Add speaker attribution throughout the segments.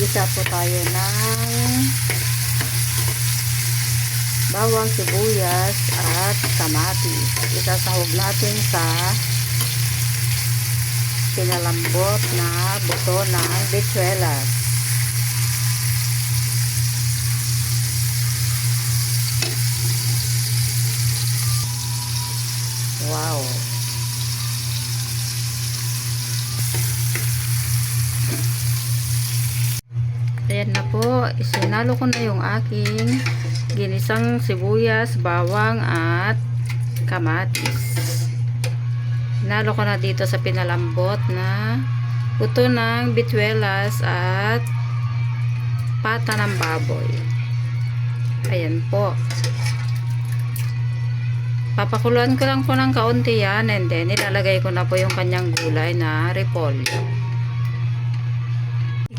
Speaker 1: Gisa po tayo ng bawang, sibuyas at kamatis. Isasahog natin sa pinalambot na buto ng bitsuelas. Wow! Ayan na po, isinalo ko na yung aking ginisang sibuyas, bawang at kamatis. Sinalo ko na dito sa pinalambot na buto ng bituelas at pata ng baboy. Ayan po. Papakuluan ko lang po ng kaunti yan, and then ilalagay ko na po yung kanyang gulay na repolyo.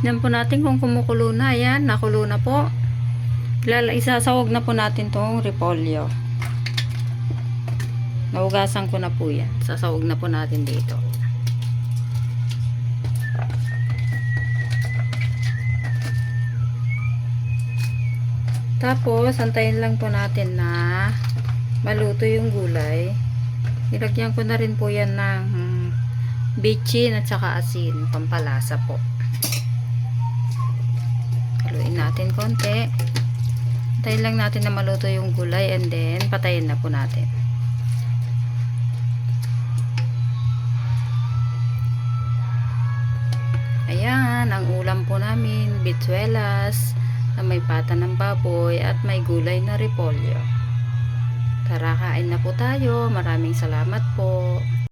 Speaker 1: Tignan po natin kung kumukulo na. Ayan, nakulo na po. Isasawag na po natin tong repolyo. Naugasan ko na po yan. Sasawag na po natin dito. Tapos, antayin lang po natin na maluto yung gulay. Nilagyan ko na rin po yan ng bitchin at saka asin. Pampalasa po. Haluin natin konti. Antayin lang natin na maluto yung gulay, and then patayin na po natin. Ayan, ang ulam po namin, bitsuelas na may pata ng baboy at may gulay na repolyo. Tara, kain na po tayo. Maraming salamat po.